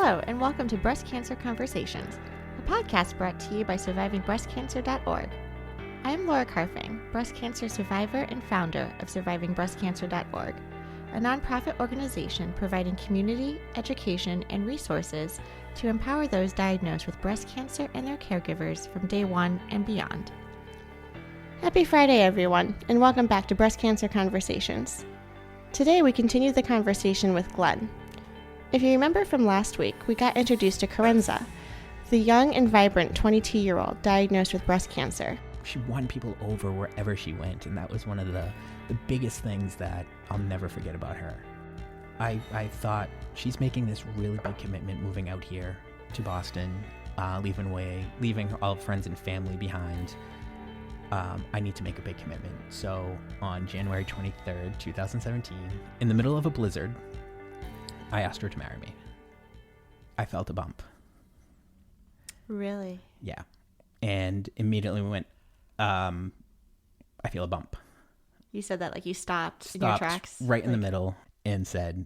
Hello, and welcome to Breast Cancer Conversations, a podcast brought to you by SurvivingBreastCancer.org. I am Laura Carfing, breast cancer survivor and founder of SurvivingBreastCancer.org, a nonprofit organization providing community, education, and resources to empower those diagnosed with breast cancer and their caregivers from day one and beyond. Happy Friday, everyone, and welcome back to Breast Cancer Conversations. Today, we continue the conversation with Glenn. If you remember from last week, we got introduced to Kerensa, the young and vibrant 22-year-old diagnosed with breast cancer. She won people over wherever she went, and that was one of the biggest things that I'll never forget about her. I thought, she's making this really big commitment moving out here to Boston, leaving all friends and family behind. I need to make a big commitment. So on January 23rd, 2017, in the middle of a blizzard, I asked her to marry me. I felt a bump. Really? Yeah. And immediately we went, I feel a bump. You said that like you stopped in your tracks? Right in the middle and said,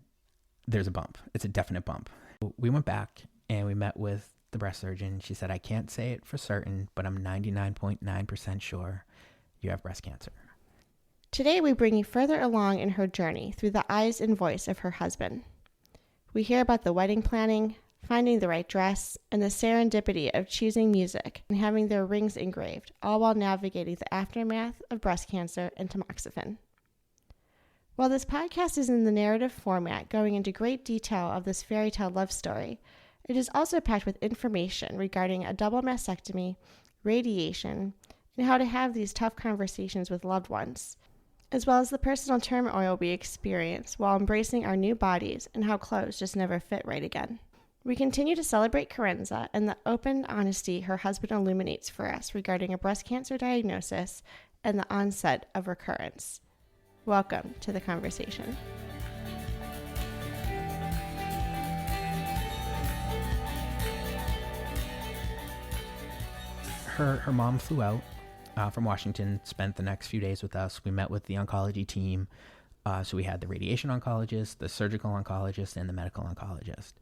there's a bump. It's a definite bump. We went back and we met with the breast surgeon. She said, I can't say it for certain, but I'm 99.9% sure you have breast cancer. Today we bring you further along in her journey through the eyes and voice of her husband. We hear about the wedding planning, finding the right dress, and the serendipity of choosing music and having their rings engraved, all while navigating the aftermath of breast cancer and tamoxifen. While this podcast is in the narrative format, going into great detail of this fairy tale love story, it is also packed with information regarding a double mastectomy, radiation, and how to have these tough conversations with loved ones, as well as the personal turmoil we experience while embracing our new bodies and how clothes just never fit right again. We continue to celebrate Kerensa and the open honesty her husband illuminates for us regarding a breast cancer diagnosis and the onset of recurrence. Welcome to the conversation. Her mom flew out from Washington, spent the next few days with us. We met with the oncology team. So we had the radiation oncologist, the surgical oncologist, and the medical oncologist.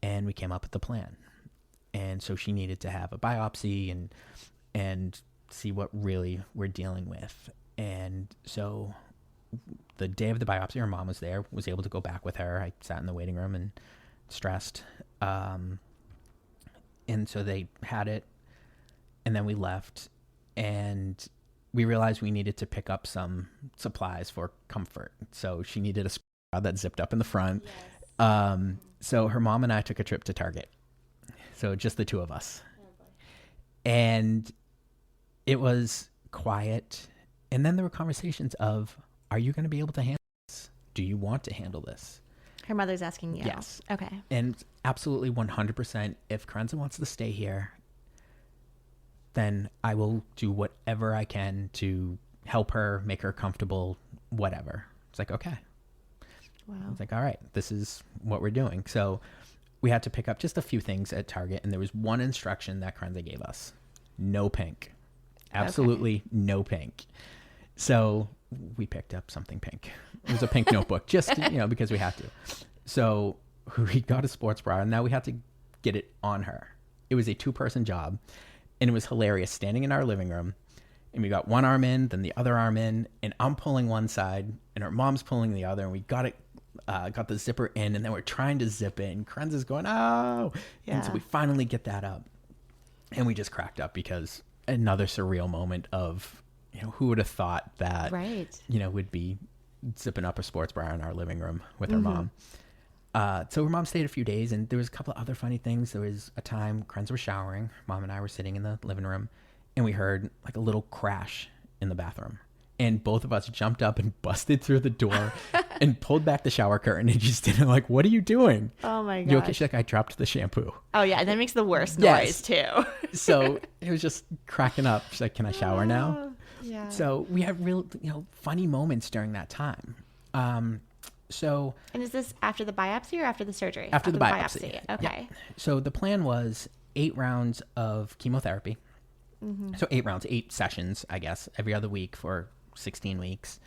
And we came up with the plan. And so she needed to have a biopsy and see what really we're dealing with. And so the day of the biopsy, her mom was there, was able to go back with her. I sat in the waiting room and stressed. And so they had it. And then we left. And we realized we needed to pick up some supplies for comfort. So she needed a squad that zipped up in the front. Yes. So her mom and I took a trip to Target. So just the two of us. And it was quiet. And then there were conversations of, are you going to be able to handle this? Do you want to handle this? Her mother's asking you. Yes. Okay. And absolutely 100%, if Kerensa wants to stay here, then I will do whatever I can to help her, make her comfortable, whatever. It's like, okay. Wow. It's like, all right, this is what we're doing. So we had to pick up just a few things at Target, and there was one instruction that Kerensa gave us. No pink. Absolutely no pink. So we picked up something pink. It was a pink notebook, just, because we had to. So we got a sports bra, and now we had to get it on her. It was a 2-person job. And it was hilarious standing in our living room, and we got one arm in, then the other arm in, and I'm pulling one side and her mom's pulling the other, and we got the zipper in, and then we're trying to zip it, and Kerensa's going, oh, yeah. And so we finally get that up, and we just cracked up because another surreal moment of, who would have thought that, right. Would be zipping up a sports bra in our living room with her mom. So her mom stayed a few days, and there was a couple of other funny things. There was a time Kerensa was showering. Mom and I were sitting in the living room, and we heard like a little crash in the bathroom. And both of us jumped up and busted through the door and pulled back the shower curtain and just didn't what are you doing? Oh my God. You okay? She's like, I dropped the shampoo. Oh yeah. That makes the worst noise too. So it was just cracking up. She's like, can I shower now? Yeah. So we had real, funny moments during that time. And is this after the biopsy or after the surgery? After the biopsy. Okay. Yeah. So the plan was 8 rounds of chemotherapy. Mm-hmm. So 8 rounds, 8 sessions, I guess, every other week for 16 weeks.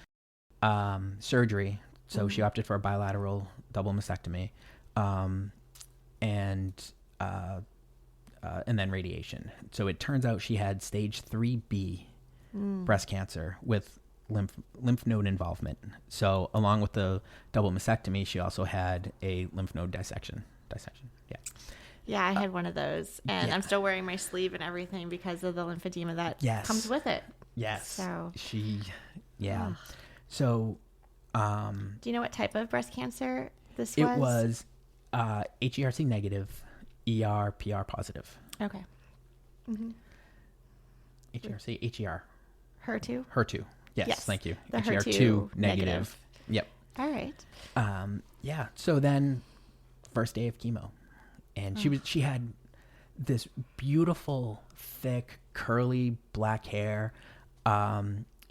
Surgery. So she opted for a bilateral double mastectomy. and then radiation. So it turns out she had stage 3B breast cancer with lymph node involvement. So along with the double mastectomy, she also had a lymph node dissection. Yeah. Yeah, I had one of those, and I'm still wearing my sleeve and everything because of the lymphedema that comes with it. Yes. So Ugh. So, do you know what type of breast cancer this was? It was HER2 negative, PR positive. Okay. Mm-hmm. HER. HER2? Yes, thank you. The HER2 negative. Yep. All right. Yeah. So then, first day of chemo, and she had this beautiful, thick, curly black hair.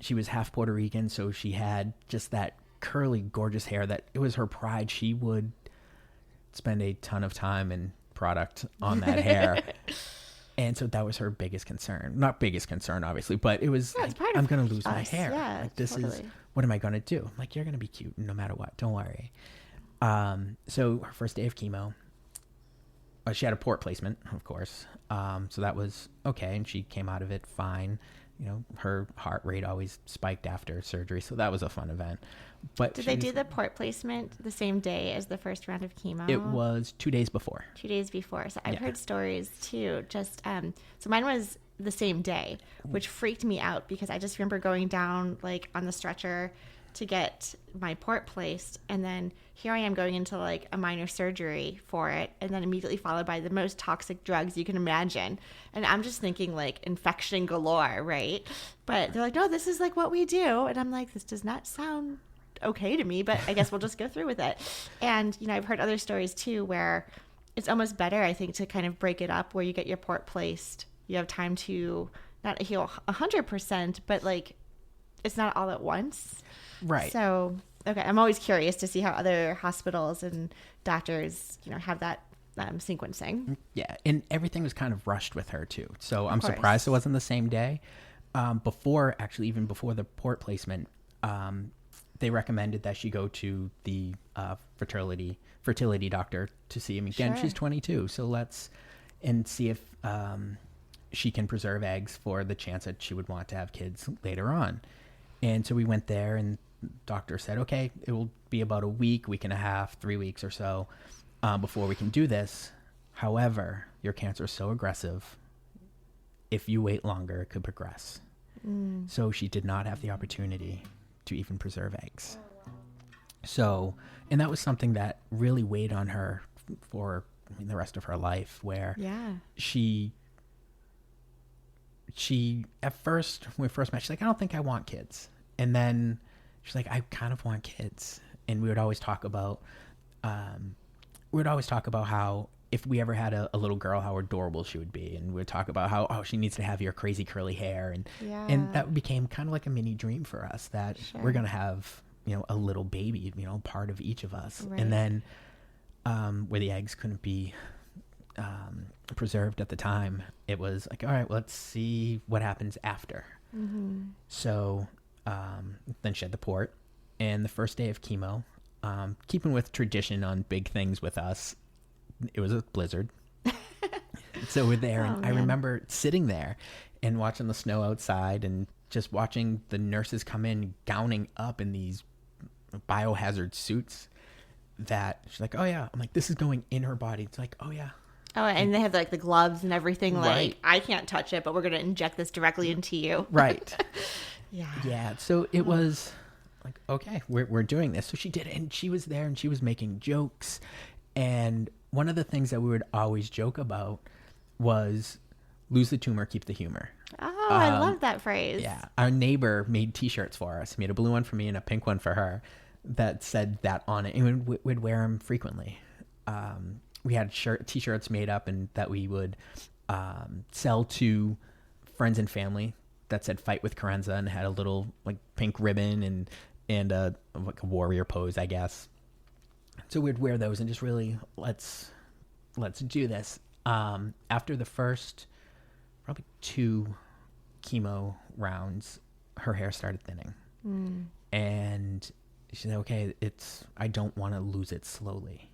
She was half Puerto Rican, so she had just that curly, gorgeous hair that it was her pride. She would spend a ton of time and product on that hair. And so that was her biggest concern. Not biggest concern, obviously, but it was like, I'm going to lose my hair. Yeah, like, this totally. is, what am I going to do? I'm like, you're going to be cute no matter what. Don't worry. So her first day of chemo, she had a port placement, of course. So that was okay. And she came out of it fine. You know, her heart rate always spiked after surgery. So that was a fun event. But did they do the port placement the same day as the first round of chemo? It was 2 days before. 2 days before. So I've heard stories too. Just so mine was the same day, which freaked me out because I just remember going down like on the stretcher to get my port placed, and then here I am going into like a minor surgery for it, and then immediately followed by the most toxic drugs you can imagine. And I'm just thinking like infection galore, right? But they're like, no, this is like what we do. And I'm like, this does not sound okay to me, but I guess we'll just go through with it. And, you know, I've heard other stories too where it's almost better, I think, to kind of break it up where you get your port placed. You have time to not heal 100%, but like it's not all at once. Right. So, okay. I'm always curious to see how other hospitals and doctors, you know, have that sequencing. Yeah. And everything was kind of rushed with her too. So I'm surprised it wasn't the same day. Even before the port placement, they recommended that she go to the fertility doctor to see him again. Sure. She's 22. So let's see if she can preserve eggs for the chance that she would want to have kids later on. And so we went there, and the doctor said, okay, it will be about a week and a half, 3 weeks or so before we can do this. However, your cancer is so aggressive, if you wait longer, it could progress. So she did not have the opportunity to even preserve eggs. So, and that was something that really weighed on her for the rest of her life, where she at first, when we first met, she's like, I don't think I want kids. And then she's like, I kind of want kids. And we would always talk about how if we ever had a little girl, how adorable she would be. And we would talk about how, she needs to have your crazy curly hair. And that became kind of like a mini dream for us that we're going to have, you know, a little baby, you know, part of each of us. Right. And then where the eggs couldn't be preserved at the time, it was like, all right, well, let's see what happens after. So then she had the port, and the first day of chemo, keeping with tradition on big things with us, it was a blizzard. So we're there, and I remember sitting there and watching the snow outside and just watching the nurses come in gowning up in these biohazard suits that she's like, oh yeah. I'm like, this is going in her body. It's like, oh yeah. Oh, and they have like the gloves and everything. Like, right. I can't touch it, but we're going to inject this directly into you. Right. Yeah. Yeah. So it was like, okay, we're doing this. So she did it, and she was there, and she was making jokes. And one of the things that we would always joke about was lose the tumor, keep the humor. Oh, I love that phrase. Yeah. Our neighbor made t-shirts for us. He made a blue one for me and a pink one for her that said that on it. And we'd wear them frequently. We had t-shirts made up and that we would sell to friends and family that said "Fight with Kerensa" and had a little like pink ribbon and a like a warrior pose, I guess. So we'd wear those and just really let's do this. After the first probably 2 chemo rounds, her hair started thinning, and she said, "Okay, I don't want to lose it slowly."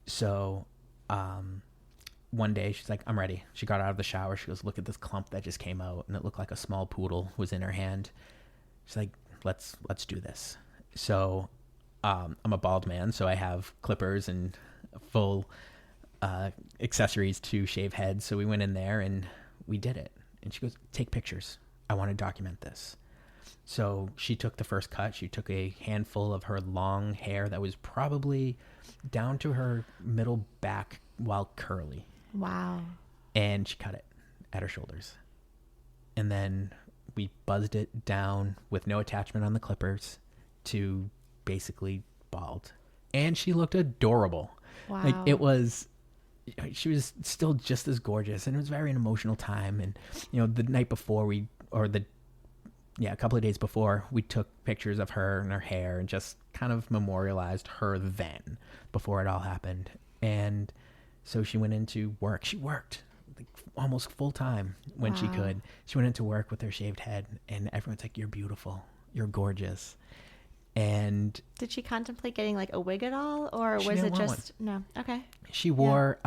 So one day she's like, I'm ready. She got out of the shower. She goes, look at this clump that just came out. And it looked like a small poodle was in her hand. She's like, let's do this. So I'm a bald man, so I have clippers and full accessories to shave heads. So we went in there and we did it. And she goes, take pictures. I want to document this. So she took the first cut. She took a handful of her long hair that was probably down to her middle back while curly. Wow. And she cut it at her shoulders. And then we buzzed it down with no attachment on the clippers to basically bald. And she looked adorable. Wow. Like she was still just as gorgeous, and it was very an emotional time. And, the night before a couple of days before, we took pictures of her and her hair and just kind of memorialized her then before it all happened. And so she went into work. She worked like almost full time when she could. She went into work with her shaved head, and everyone's like, you're beautiful. You're gorgeous. And did she contemplate getting like a wig at all, or was it just no? Okay. She wore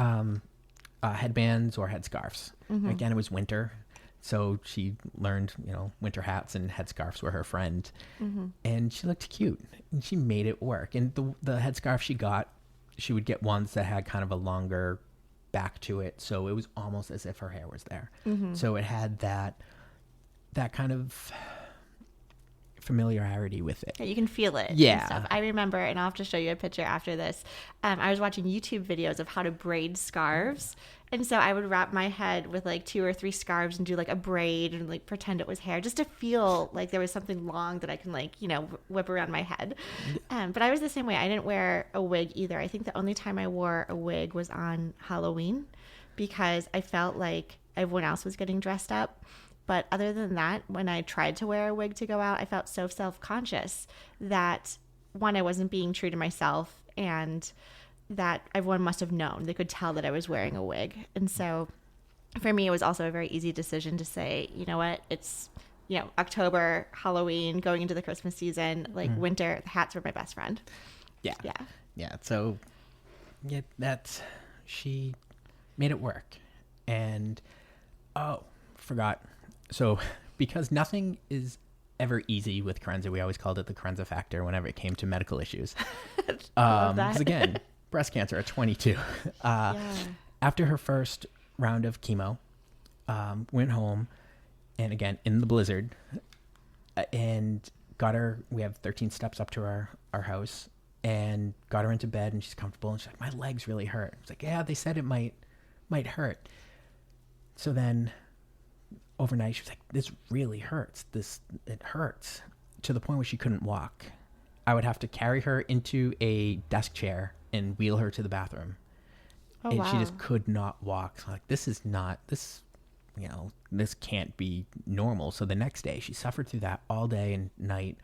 headbands or headscarves. Mm-hmm. Again, it was winter, so she learned winter hats and headscarves were her friend. Mm-hmm. And she looked cute, and she made it work. And the headscarf she would get ones that had kind of a longer back to it, so it was almost as if her hair was there. Mm-hmm. So it had that kind of familiarity with it. You can feel it. Yeah. And stuff. I remember, and I'll have to show you a picture after this. I was watching YouTube videos of how to braid scarves. And so I would wrap my head with like 2 or 3 scarves and do like a braid and like pretend it was hair, just to feel like there was something long that I can whip around my head. But I was the same way. I didn't wear a wig either. I think the only time I wore a wig was on Halloween, because I felt like everyone else was getting dressed up. But other than that, when I tried to wear a wig to go out, I felt so self-conscious that, one, I wasn't being true to myself, and that everyone must have known. They could tell that I was wearing a wig. And so for me, it was also a very easy decision to say, you know what, it's, October, Halloween, going into the Christmas season, winter, hats were my best friend. Yeah. Yeah. Yeah. So she made it work. And, forgot. So because nothing is ever easy with Kerensa, we always called it the Kerensa factor whenever it came to medical issues. Because again, breast cancer at 22. After her first round of chemo, went home, and again, in the blizzard, and got her, we have 13 steps up to our house, and got her into bed, and she's comfortable, and she's like, my legs really hurt. I was like, yeah, they said it might hurt. So then overnight, she was like, this really hurts. It hurts, to the point where she couldn't walk. I would have to carry her into a desk chair and wheel her to the bathroom. Oh, and wow. She just could not walk. So I'm like, this can't be normal. So the next day, she suffered through that all day and night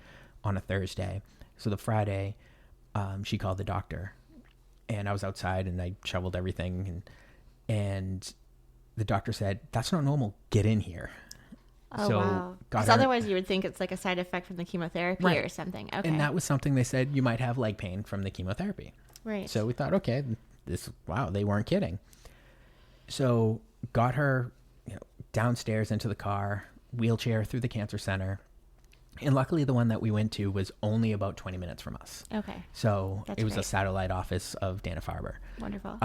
on a Thursday. So the Friday, she called the doctor, and I was outside and I shoveled everything, and the doctor said, that's not normal. Get in here. Oh, so wow. Because otherwise you would think it's like a side effect from the chemotherapy or something. Okay. And that was something they said, you might have leg pain from the chemotherapy. Right. So we thought, okay, they weren't kidding. So got her downstairs into the car, wheelchair through the cancer center. And luckily the one that we went to was only about 20 minutes from us. Okay. So it was a satellite office of Dana-Farber. Wonderful.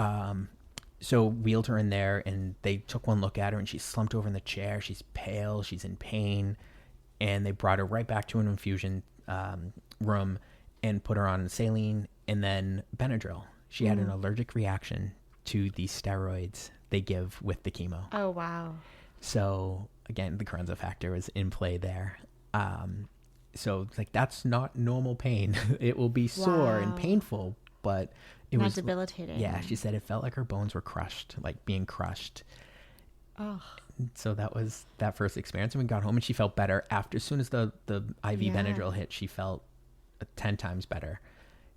So wheeled her in there, and they took one look at her, and she's slumped over in the chair. She's pale. She's in pain. And they brought her right back to an infusion room and put her on saline and then Benadryl. She had an allergic reaction to the steroids they give with the chemo. Oh, wow. So, again, the Kerensa factor was in play there. So, it's like, that's not normal pain. It will be sore and painful, but it was debilitating. Yeah, she said it felt like her bones were crushed, like being crushed. Oh. So that was that first experience, and we got home, and she felt better after. As soon as the IV Benadryl hit, she felt 10 times better.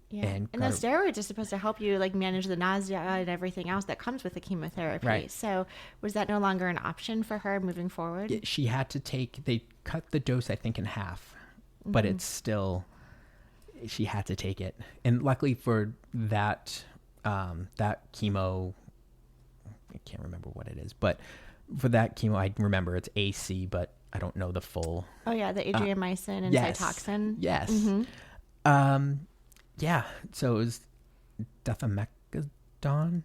Yeah, and the steroids are supposed to help you manage the nausea and everything else that comes with the chemotherapy. Right. So was that no longer an option for her moving forward? She had to they cut the dose, I think, in half, but it's still, she had to take it. And luckily for that chemo can't remember what it is, but for that chemo, I remember it's AC, but I don't know the full. Oh yeah, the adriamycin and yes, Cytoxin. Yes. Yeah. So it was dethomethadone,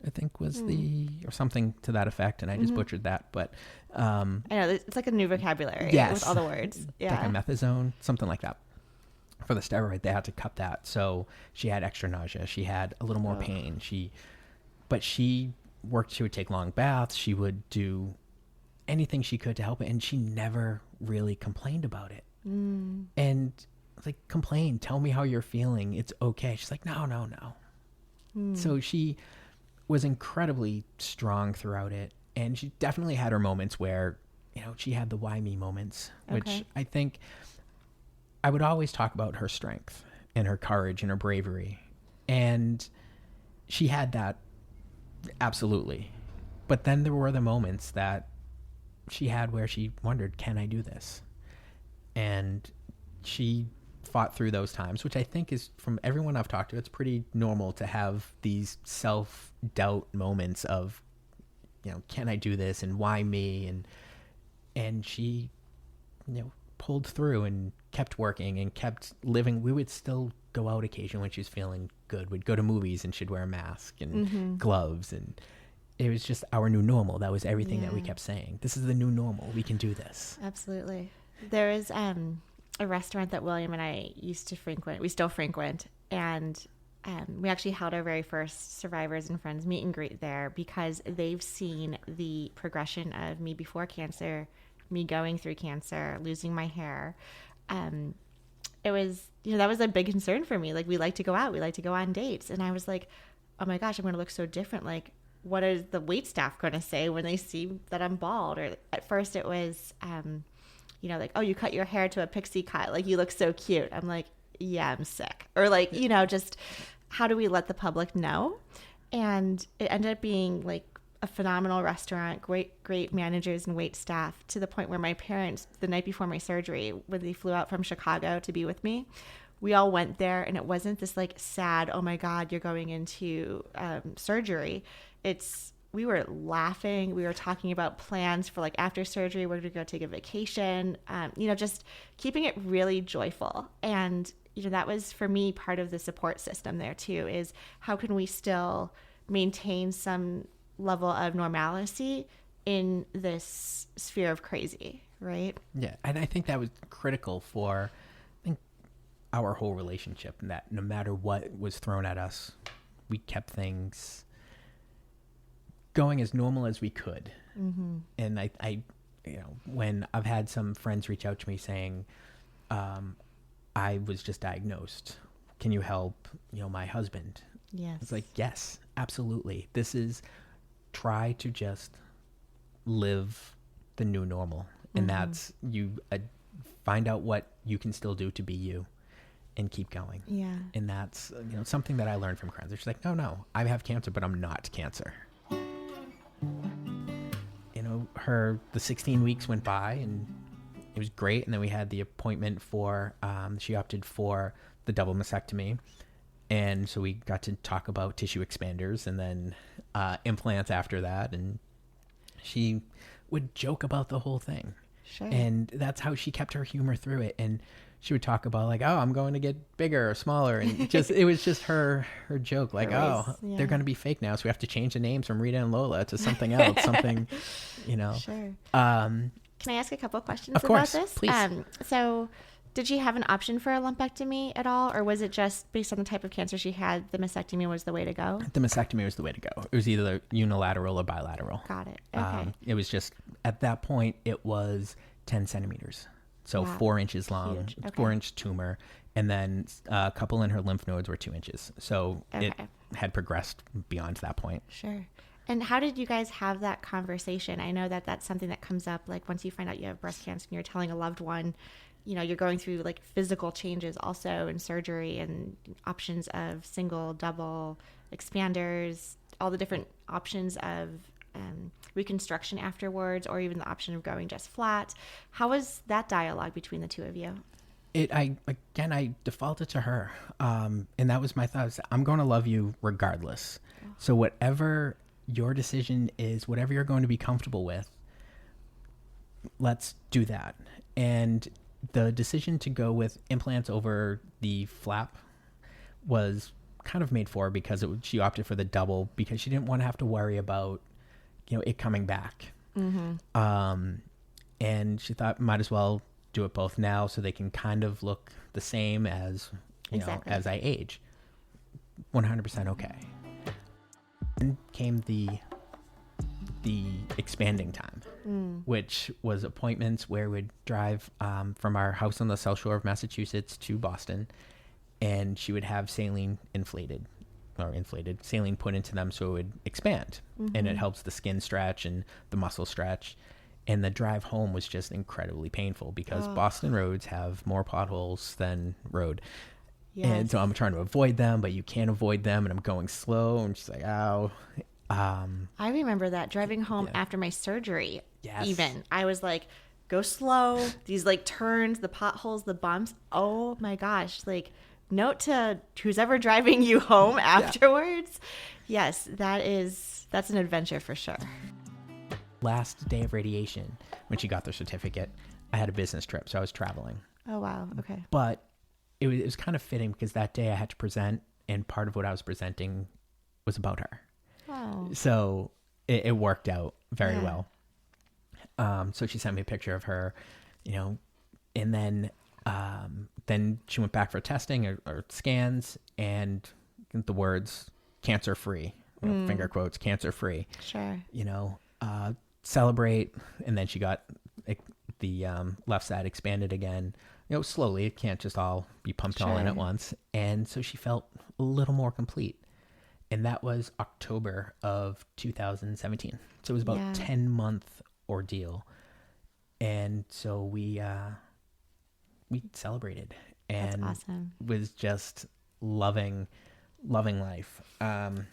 I think was or something to that effect, and I just butchered that. But I know it's like a new vocabulary with all the words. Yeah, dexamethasone, something like that. For the steroid, they had to cut that, so she had extra nausea. She had a little more pain. But she worked. She would take long baths. She would do anything she could to help it, and she never really complained about it. And like, complain, tell me how you're feeling. It's okay. She's like, no. So she was incredibly strong throughout it, and she definitely had her moments where, she had the why me moments, which I think I would always talk about her strength and her courage and her bravery, and she had that absolutely. But then there were the moments that she had where she wondered, can I do this? And she fought through those times, which I think is, from everyone I've talked to, it's pretty normal to have these self-doubt moments of, can I do this, and why me? And she, pulled through and kept working and kept living. We would still go out occasionally when she was feeling good. We'd go to movies and she'd wear a mask and gloves, and it was just our new normal. That was everything that we kept saying. This is the new normal. We can do this. Absolutely. There is a restaurant that William and I used to frequent. We still frequent. And we actually held our very first Survivors and Friends meet and greet there because they've seen the progression of me before cancer, me going through cancer, losing my hair. It was, that was a big concern for me. Like, we like to go out. We like to go on dates. And I was like, oh my gosh, I'm going to look so different. Like, what is the wait staff going to say when they see that I'm bald? Or at first it was, like, oh, you cut your hair to a pixie cut. Like, you look so cute. I'm like, yeah, I'm sick. Or like, just how do we let the public know? And it ended up being like a phenomenal restaurant, great managers and wait staff, to the point where my parents, the night before my surgery, when they flew out from Chicago to be with me, we all went there, and it wasn't this like sad, oh my God, you're going into surgery. We were laughing. We were talking about plans for like after surgery, we're going to go take a vacation, just keeping it really joyful. And, that was for me part of the support system there too, is how can we still maintain some level of normalcy in this sphere of crazy, right? Yeah. And I think that was critical for, our whole relationship, and that no matter what was thrown at us, we kept things going as normal as we could. And I when I've had some friends reach out to me saying, I was just diagnosed, can you help, my husband? Yes. It's like, yes, absolutely. This is, try to just live the new normal. And that's, you find out what you can still do to be you and keep going. Yeah. And that's, something that I learned from Kerensa. She's like, no, I have cancer, but I'm not cancer. The 16 weeks went by and it was great. And then we had the appointment for, she opted for the double mastectomy. And so we got to talk about tissue expanders and then implants after that. And she would joke about the whole thing. Sure. And that's how she kept her humor through it. And she would talk about like, oh, I'm going to get bigger or smaller. And it was just her joke. Like, they're going to be fake now. So we have to change the names from Rita and Lola to something else, something, Sure. Can I ask a couple of questions of course, about this? Please. So did she have an option for a lumpectomy at all? Or was it just based on the type of cancer she had, the mastectomy was the way to go? The mastectomy was the way to go. It was either unilateral or bilateral. Got it. Okay. It was just, at that point, it was 10 centimeters. So Wow. 4 inches long, Huge. Okay. 4-inch tumor. And then a couple in her lymph nodes were 2 inches. So it had progressed beyond that point. Sure. And how did you guys have that conversation? I know that that's something that comes up, like once you find out you have breast cancer and you're telling a loved one, you're going through like physical changes also in surgery and options of single, double, expanders, all the different options of reconstruction afterwards, or even the option of going just flat. How was that dialogue between the two of you? I defaulted to her. And that was my thought. I'm going to love you regardless. So whatever your decision is whatever you're going to be comfortable with. Let's do that. And the decision to go with implants over the flap was kind of made for her because she opted for the double because she didn't want to have to worry about, it coming back. And she thought might as well do it both now so they can kind of look the same as, as I age. 100% okay. Then came the expanding time, which was appointments where we'd drive from our house on the South Shore of Massachusetts to Boston, and she would have saline saline put into them so it would expand, and it helps the skin stretch and the muscle stretch. And the drive home was just incredibly painful because Boston roads have more potholes than road. Yes. And so I'm trying to avoid them, but you can't avoid them, and I'm going slow, and she's like, ow. I remember that driving home after my surgery. Yes. Even I was like, go slow. These like turns, the potholes, the bumps. Oh my gosh. Like, note to who's ever driving you home afterwards. Yes, that's an adventure for sure. Last day of radiation, when she got their certificate, I had a business trip, so I was traveling. Oh, wow. Okay. But it was kind of fitting because that day I had to present, and part of what I was presenting was about her. Wow. So it worked out very well. So she sent me a picture of her, and then she went back for testing or scans, and the words cancer free, finger quotes, cancer free. Sure. Celebrate. And then she got the left side expanded again, slowly. It can't just all be pumped all in at once. And so she felt a little more complete. And that was October of 2017. So it was about 10-month ordeal. And so we celebrated, and that's awesome. Was just loving life. And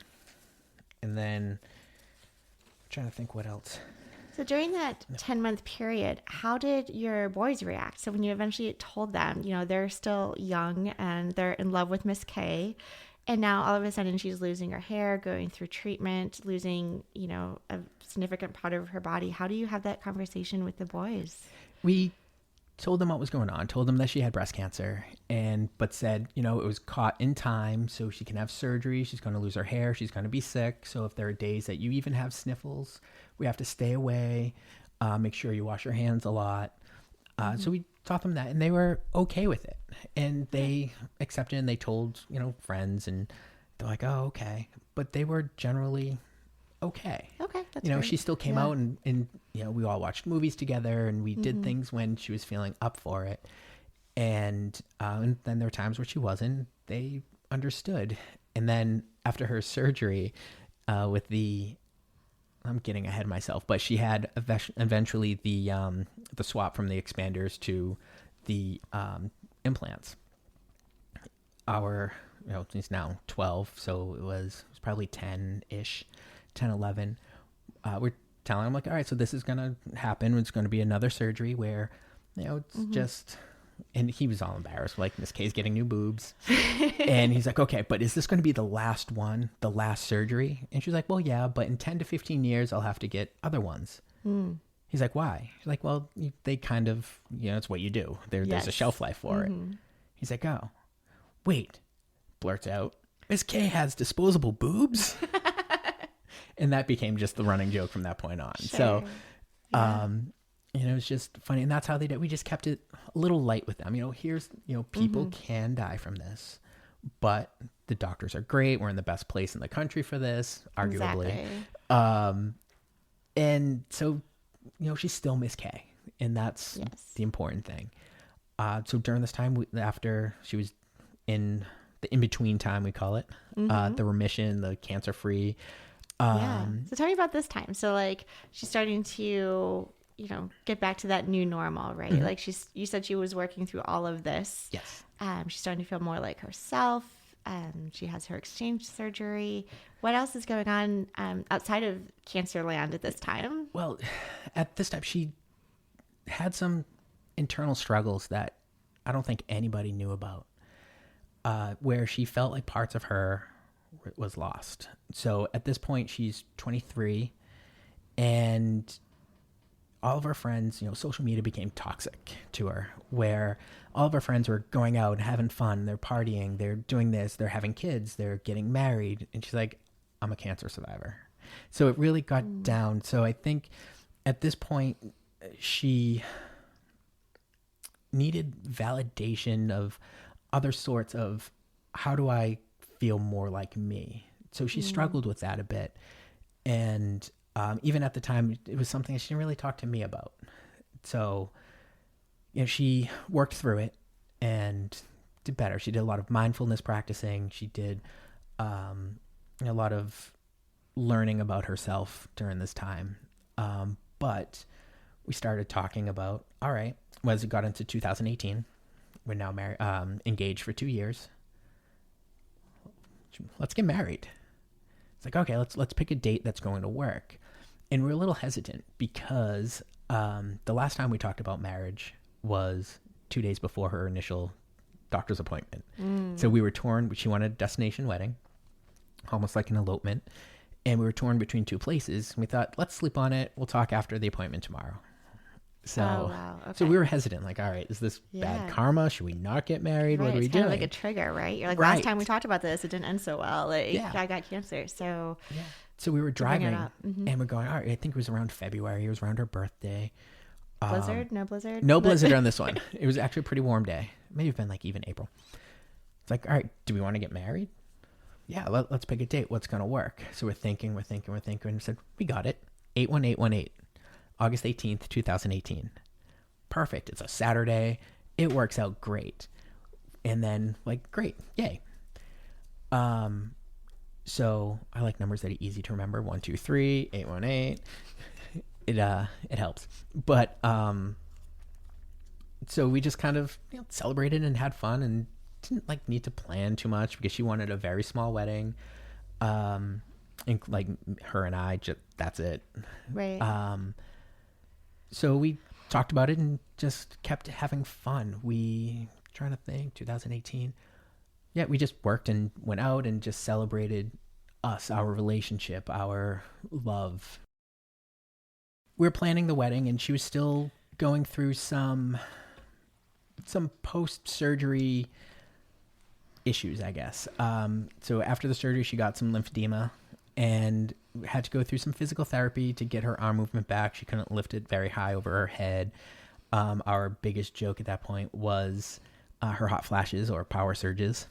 then I'm trying to think what else. So during that 10-month period, how did your boys react? So when you eventually told them, they're still young and they're in love with Miss K, and now all of a sudden she's losing her hair, going through treatment, losing, a significant part of her body. How do you have that conversation with the boys? We told them what was going on, told them that she had breast cancer, but said, it was caught in time, so she can have surgery. She's going to lose her hair. She's going to be sick. So if there are days that you even have sniffles, we have to stay away. Make sure you wash your hands a lot. So we taught them that, and they were okay with it, and they accepted, and they told, friends, and they're like, oh, okay. But they were generally okay. Okay. That's great. She still came out and we all watched movies together, and we did things when she was feeling up for it. And then there were times where she wasn't. They understood. And then after her surgery, I'm getting ahead of myself, but she had eventually the swap from the expanders to the implants. She's now 12, so it was probably 10-ish, 10, 11. We're telling him, like, all right, so this is going to happen. It's going to be another surgery where, it's just, and he was all embarrassed, like, Miss K's getting new boobs. And he's like, okay, but is this going to be the last one, the last surgery? And she's like, well, yeah, but in 10 to 15 years, I'll have to get other ones. He's like, why? She's like, well, they kind of, it's what you do. There's a shelf life for it. He's like, oh, wait, blurts out, Miss K has disposable boobs? And that became just the running joke from that point on. Sure. So, it was just funny. And that's how they did. We just kept it a little light with them. People can die from this, but the doctors are great. We're in the best place in the country for this, arguably. Exactly. And so, she's still Miss K, and that's the important thing. So during this time, after she was in the in-between time, we call it, the remission, the cancer-free. So tell me about this time. So like she's starting to, get back to that new normal, right? Like you said she was working through all of this. Yes. She's starting to feel more like herself. She has her exchange surgery. What else is going on outside of cancer land at this time? Well, at this time, she had some internal struggles that I don't think anybody knew about, where she felt like parts of her was lost. So at this point, she's 23, and all of our friends, social media became toxic to her, where all of our friends were going out and having fun. They're partying. They're doing this. They're having kids. They're getting married. And she's like, I'm a cancer survivor. So it really got down. So I think at this point, she needed validation of other sorts of, how do I feel more like me? So she struggled with that a bit. And even at the time, it was something that she didn't really talk to me about. So, she worked through it and did better. She did a lot of mindfulness practicing. She did a lot of learning about herself during this time. But we started talking about, all right, as it got into 2018, we're now married, engaged for 2 years. Let's get married. It's like, okay, let's pick a date that's going to work. And we're a little hesitant because the last time we talked about marriage was 2 days before her initial doctor's appointment. So we were torn. She wanted a destination wedding, almost like an elopement. And we were torn between two places. We thought, let's sleep on it. We'll talk after the appointment tomorrow. So, wow. Okay. So we were hesitant, like, all right, is this bad karma? Should we not get married? Right. What are we it's doing? Kind of like a trigger, right? You're like, Right. last time we talked about this, it didn't end so well. Like, I got cancer. So, So we were driving Mm-hmm. and we're going, all right, I think it was around February. It was around her birthday. Blizzard? No blizzard? No blizzard on this one. It was actually a pretty warm day. Maybe it's been like even April. It's like, all right, do we want to get married? Yeah, let's pick a date. What's going to work? So we're thinking. And we said, we got it. 81818, August 18th, 2018. Perfect. It's a Saturday. It works out great. And then, like, great. Yay. So I like numbers that are easy to remember. 1, 2, 3, 818. It helps. But so we just kind of celebrated and had fun and didn't like need to plan too much because she wanted a very small wedding. And like her and I, just that's it. Right. So we talked about it and just kept having fun. Trying to think, 2018. Yeah, we just worked and went out and just celebrated us, our relationship, our love. We were planning the wedding and she was still going through some post-surgery issues, I guess. So after the surgery, she got some lymphedema and had to go through some physical therapy to get her arm movement back. She couldn't lift it very high over her head. Our biggest joke at that point was her hot flashes or power surges.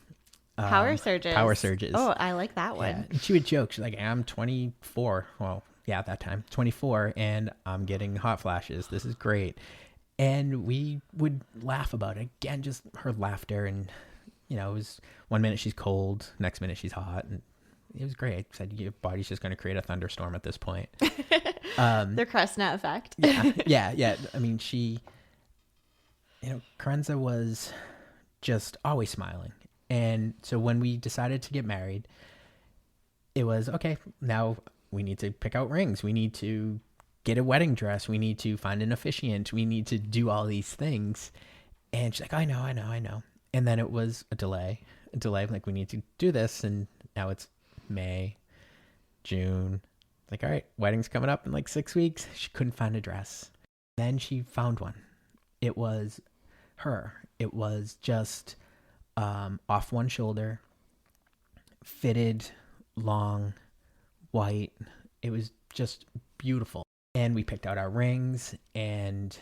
Power surges. Power surges. Oh, I like that one. Yeah. And she would joke. She's like, I'm 24. Well, yeah, at that time, 24, and I'm getting hot flashes. This is great. And we would laugh about it. Again, just her laughter. And, it was 1 minute she's cold, next minute she's hot. And it was great. I said, your body's just going to create a thunderstorm at this point. The Kressna effect. Yeah. I mean, Kerensa was just always smiling. And so when we decided to get married, it was, okay, now we need to pick out rings. We need to get a wedding dress. We need to find an officiant. We need to do all these things. And she's like, I know. And then it was a delay, like we need to do this. And now it's May, June. Like, all right, wedding's coming up in like 6 weeks. She couldn't find a dress. Then she found one. It was her. It was just off one shoulder, fitted, long, white. It was just beautiful. And we picked out our rings, and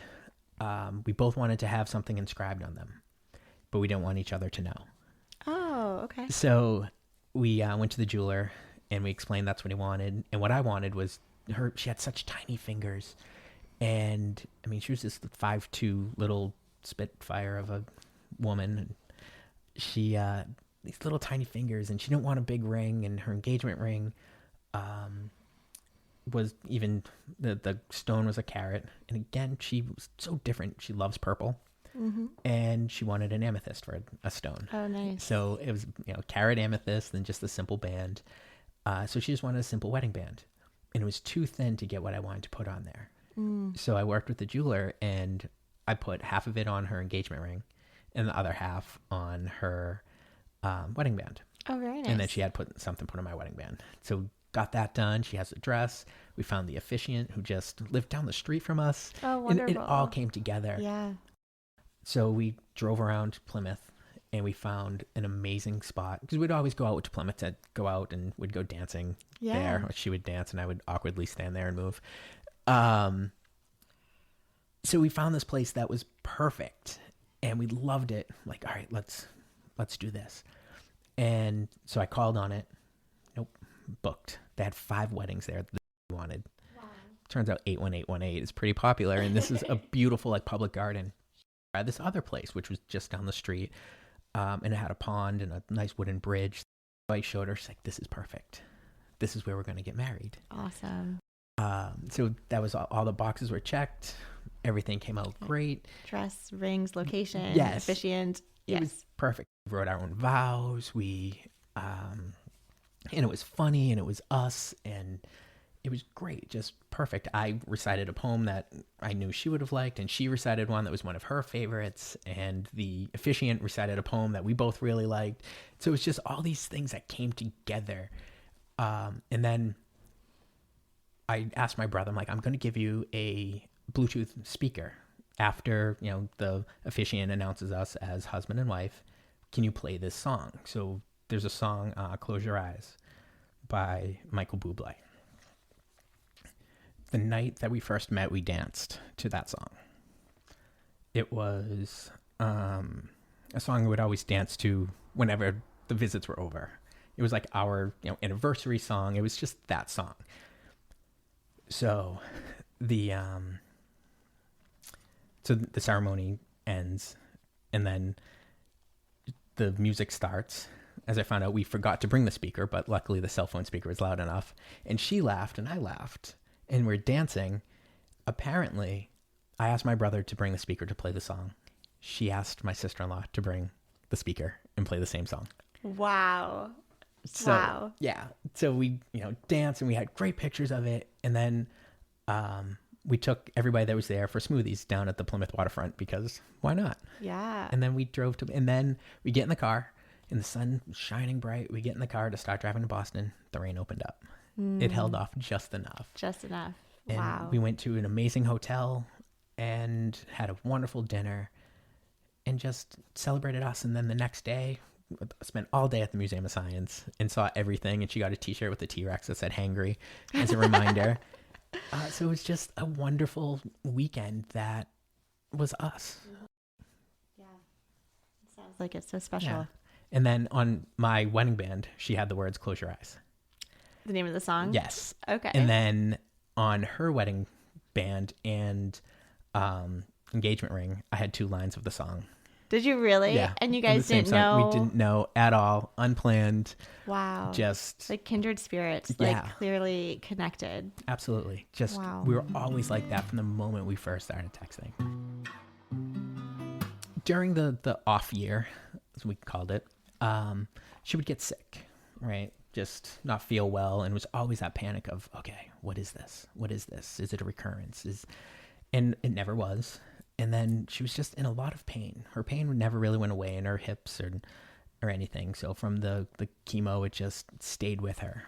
we both wanted to have something inscribed on them, but we didn't want each other to know. Oh, okay. So we went to the jeweler, and we explained that's what he wanted. And what I wanted was she had such tiny fingers. And, I mean, she was this 5'2" little spitfire of a woman. And she, these little tiny fingers, and she didn't want a big ring, and her engagement ring was even, the stone was a carat. And again, she was so different. She loves purple. Mm-hmm. And she wanted an amethyst for a stone. Oh, nice. So it was, carat amethyst and just a simple band. So she just wanted a simple wedding band. And it was too thin to get what I wanted to put on there. So I worked with the jeweler, and I put half of it on her engagement ring and the other half on her wedding band. Oh, very nice. And then she had something put on my wedding band. So got that done. She has a dress. We found the officiant who just lived down the street from us. Oh, wonderful. And it all came together. Yeah. So we drove around Plymouth and we found an amazing spot because we'd always go out to Plymouth to go out and we'd go dancing there. She would dance and I would awkwardly stand there and move. So we found this place that was perfect and we loved it. Like, all right, let's do this. And so I called on it. Nope. Booked. They had 5 weddings there that we wanted. Wow. Turns out 81818 is pretty popular. And this is a beautiful like public garden. I had this other place, which was just down the street. And it had a pond and a nice wooden bridge. So I showed her, she's like, this is perfect. This is where we're going to get married. Awesome. So that was all the boxes were checked. Everything came out great. Dress, rings, location, officiant. It was perfect. We wrote our own vows. And it was funny and it was us and it was great. Just perfect. I recited a poem that I knew she would have liked and she recited one that was one of her favorites and the officiant recited a poem that we both really liked. So it was just all these things that came together. And then I asked my brother, I'm like, I'm going to give you a Bluetooth speaker after, the officiant announces us as husband and wife. Can you play this song? So there's a song, Close Your Eyes by Michael Bublé. The night that we first met, we danced to that song. It was a song we would always dance to whenever the visits were over. It was like our anniversary song. It was just that song. So the ceremony ends and then the music starts. As I found out, we forgot to bring the speaker, but luckily the cell phone speaker was loud enough. And she laughed and I laughed. And we're dancing. Apparently, I asked my brother to bring the speaker to play the song. She asked my sister-in-law to bring the speaker and play the same song. Wow. So, yeah. So we, danced and we had great pictures of it. And then we took everybody that was there for smoothies down at the Plymouth waterfront because why not? Yeah. And then we drove and then we get in the car and the sun was shining bright. We get in the car to start driving to Boston. The rain opened up. It held off just enough. Just enough. And wow. We went to an amazing hotel and had a wonderful dinner and just celebrated us. And then the next day, I spent all day at the Museum of Science and saw everything. And she got a t-shirt with a T-Rex that said hangry as a reminder. So it was just a wonderful weekend that was us. Yeah. It sounds like it's so special. Yeah. And then on my wedding band, she had the words, Close Your Eyes. The name of the song? Yes. Okay. And then on her wedding band and engagement ring, I had 2 lines of the song. Did you really? Yeah. And you guys didn't know? We didn't know at all. Unplanned. Wow. Just like kindred spirits. Yeah. Like clearly connected. Absolutely. Just we were always like that from the moment we first started texting. During the off year, as we called it, she would get sick, right? Just not feel well, and was always that panic of, okay, what is this? What is this? Is it a recurrence? And it never was. And then she was just in a lot of pain. Her pain never really went away in her hips or anything. So from the chemo, it just stayed with her.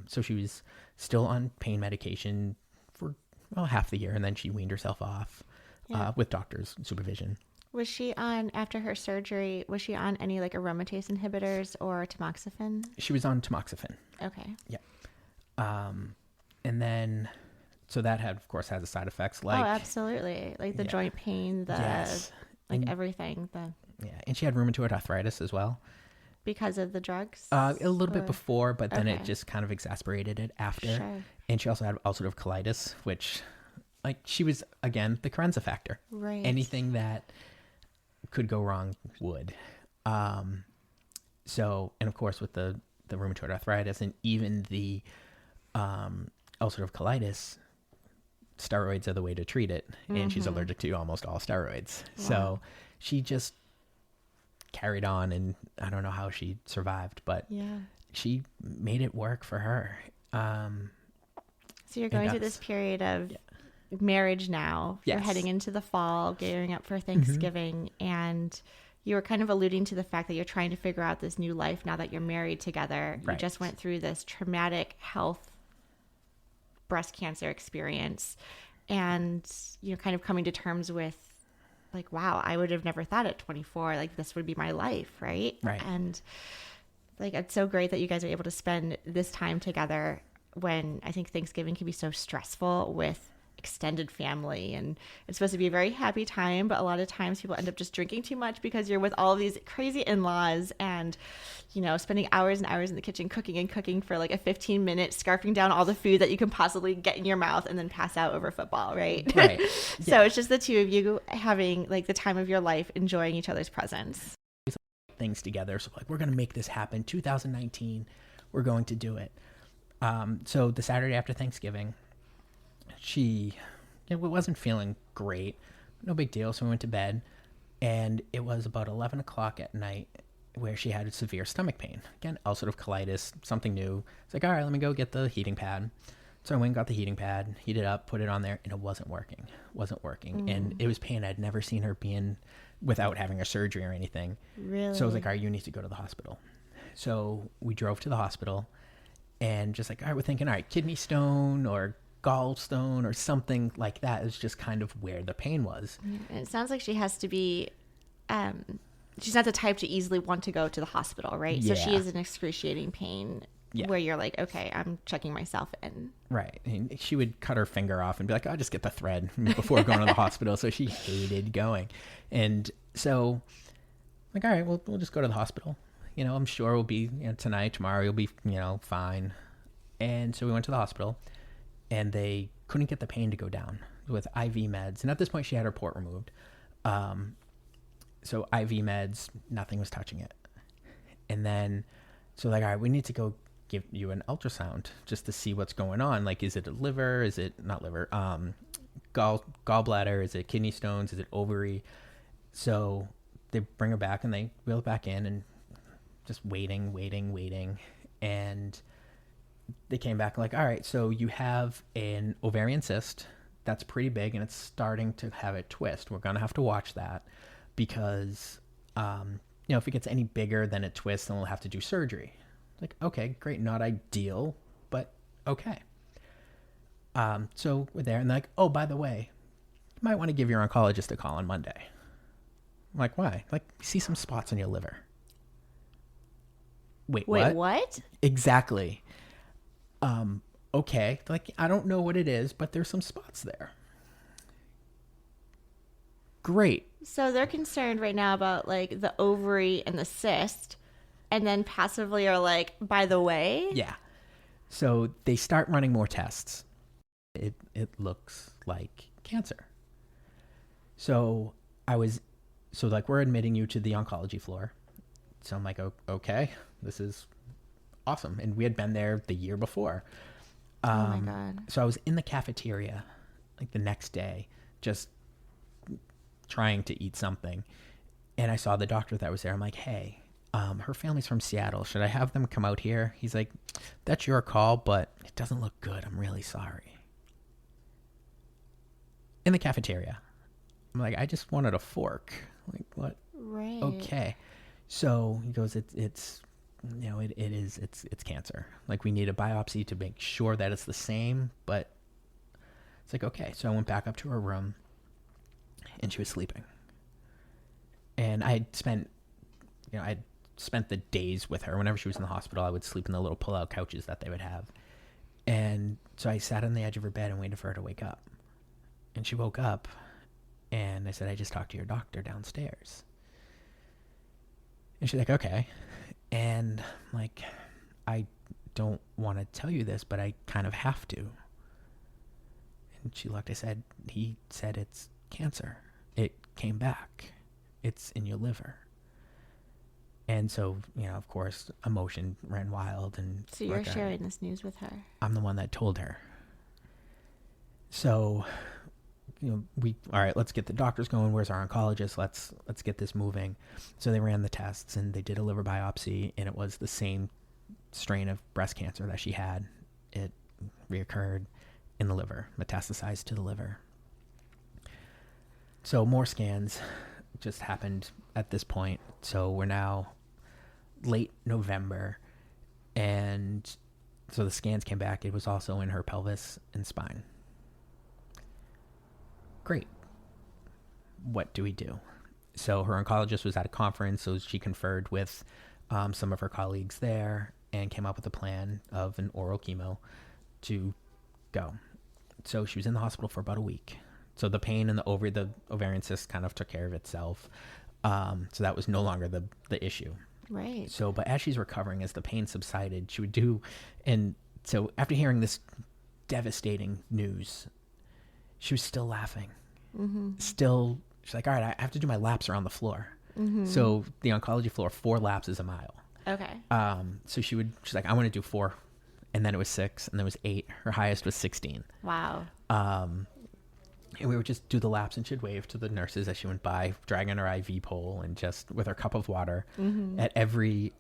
So she was still on pain medication for half the year, and then she weaned herself off with doctor's supervision. Was she on, after her surgery, was she on any like aromatase inhibitors or tamoxifen? She was on tamoxifen. Okay. Yeah. And then, so that of course has the side effects like. Oh, absolutely. Like the joint pain, everything. Yeah. And she had rheumatoid arthritis as well. Because of the drugs? A little bit before, but then it just kind of exacerbated it after. Sure. And she also had ulcerative colitis, which she was, again, the Kerensa factor. Right. Anything that could go wrong would. So, and of course with the rheumatoid arthritis and even the ulcerative colitis, steroids are the way to treat it. And she's allergic to almost all steroids. Wow. So she just carried on, and I don't know how she survived, but she made it work for her. So you're going through this period of marriage now. Yes. You're heading into the fall, gearing up for Thanksgiving, and You were kind of alluding to the fact that you're trying to figure out this new life now that you're married together. Right. You just went through this traumatic health breast cancer experience, and you're kind of coming to terms with like, wow, I would have never thought at 24 like this would be my life, right? Right. And like, it's so great that you guys are able to spend this time together when I think Thanksgiving can be so stressful with extended family, and it's supposed to be a very happy time, but a lot of times people end up just drinking too much because you're with all of these crazy in-laws and, you know, spending hours and hours in the kitchen cooking for like a 15-minute, scarfing down all the food that you can possibly get in your mouth and then pass out over football, right? Right. So Yeah. it's just the two of you having like the time of your life, enjoying each other's presence. Things together. So like, we're going to make this happen. 2019, we're going to do it. So the Saturday after Thanksgiving, she wasn't feeling great. No big deal. So we went to bed, and it was about 11 o'clock at night where she had severe stomach pain. Again, ulcerative colitis, something new. It's like, all right, let me go get the heating pad. So I went and got the heating pad, heated it up, put it on there, and it wasn't working. And it was pain I'd never seen her be in without having a surgery or anything. Really? So I was like, all right, you need to go to the hospital. So we drove to the hospital, and just like, all right, we're thinking, all right, kidney stone or gallstone or something like that is just kind of where the pain was. And it sounds like she has to be, she's not the type to easily want to go to the hospital, right? So she Yeah. is in excruciating pain Yeah. where you're like, okay, I'm checking myself in. Right. And she would cut her finger off and be like, I'll just get the thread before going to the hospital. So she hated going. And so, like, all right, we'll just go to the hospital. You know, I'm sure we'll be, tonight, tomorrow, you'll be, fine. And so we went to the hospital, and they couldn't get the pain to go down with IV meds. And at this point, she had her port removed. So IV meds, nothing was touching it. And then, so like, all right, we need to go give you an ultrasound just to see what's going on. Like, is it a liver? Is it not liver? Gallbladder? Is it kidney stones? Is it ovary? So they bring her back, and they wheel it back in, and just waiting. And they came back like, all right, so you have an ovarian cyst that's pretty big, and it's starting to have a twist. We're going to have to watch that because, if it gets any bigger than it twists, then we'll have to do surgery. Like, okay, great. Not ideal, but okay. So we're there, and they're like, oh, by the way, you might want to give your oncologist a call on Monday. I'm like, why? Like, see some spots on your liver. Wait, what? Exactly. Okay. Like, I don't know what it is, but there's some spots there. Great. So they're concerned right now about like the ovary and the cyst, and then passively are like, by the way. Yeah. So they start running more tests. It looks like cancer. So we're admitting you to the oncology floor. So I'm like, okay, this is awesome. And we had been there the year before. Oh my God. So I was in the cafeteria like the next day, just trying to eat something. And I saw the doctor that was there. I'm like, hey, her family's from Seattle. Should I have them come out here? He's like, that's your call, but it doesn't look good. I'm really sorry. In the cafeteria. I'm like, I just wanted a fork. Like, what? Right. Okay. So he goes, it's cancer. Like, we need a biopsy to make sure that it's the same, but it's like, okay. So I went back up to her room, and she was sleeping. And I'd spent the days with her. Whenever she was in the hospital, I would sleep in the little pull-out couches that they would have. And so I sat on the edge of her bed and waited for her to wake up. And she woke up, and I said, I just talked to your doctor downstairs. And she's like, okay. And I'm like, I don't want to tell you this, but I kind of have to. And she looked, he said it's cancer. It came back. It's in your liver. And so, of course, emotion ran wild. And So you're sharing this news with her. I'm the one that told her. So, all right, let's get the doctors going. Where's our oncologist? Let's get this moving. So they ran the tests, and they did a liver biopsy, and it was the same strain of breast cancer that she had. It reoccurred in the liver, metastasized to the liver. So more scans. just happened at this point. So we're now late November, and so the scans came back. It was also in her pelvis and spine. Great. What do we do? So her oncologist was at a conference, so she conferred with some of her colleagues there and came up with a plan of an oral chemo to go. So she was in the hospital for about a week. So the pain in the ovarian cyst kind of took care of itself. So that was no longer the issue. Right. So, but as she's recovering, as the pain subsided, she would do, and so after hearing this devastating news, she was still laughing. Mm-hmm. Still, she's like, all right, I have to do my laps around the floor. Mm-hmm. So the oncology floor, 4 laps is a mile. Okay. So she's like, I want to do 4. And then it was 6, and then it was 8. Her highest was 16. Wow. And we would just do the laps, and she'd wave to the nurses as she went by, dragging her IV pole and just with her cup of water. Mm-hmm. At every,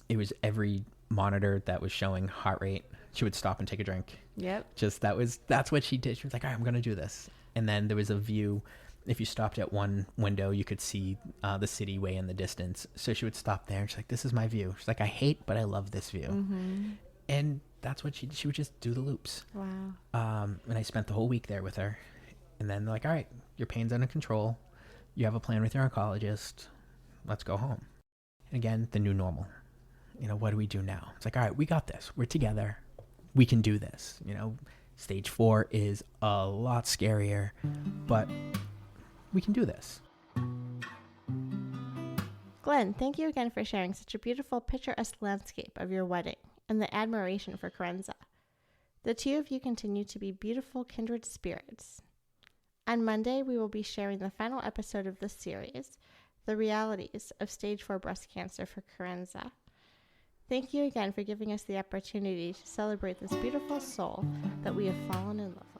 it was every monitor that was showing heart rate, she would stop and take a drink. Yep. That's what she did. She was like, all right, I'm going to do this. And then there was a view. If you stopped at one window, you could see the city way in the distance. So she would stop there, and she's like, this is my view. She's like, I hate, but I love this view. Mm-hmm. And that's what she would just do the loops. Wow. And I spent the whole week there with her. And then they're like, all right, your pain's under control. You have a plan with your oncologist. Let's go home. And again, the new normal. What do we do now? It's like, all right, we got this. We're together. We can do this. Stage 4 is a lot scarier, but we can do this. Glenn, thank you again for sharing such a beautiful picturesque landscape of your wedding and the admiration for Kerensa. The two of you continue to be beautiful kindred spirits. On Monday, we will be sharing the final episode of this series, The Realities of Stage 4 Breast Cancer for Kerensa. Thank you again for giving us the opportunity to celebrate this beautiful soul that we have fallen in love with.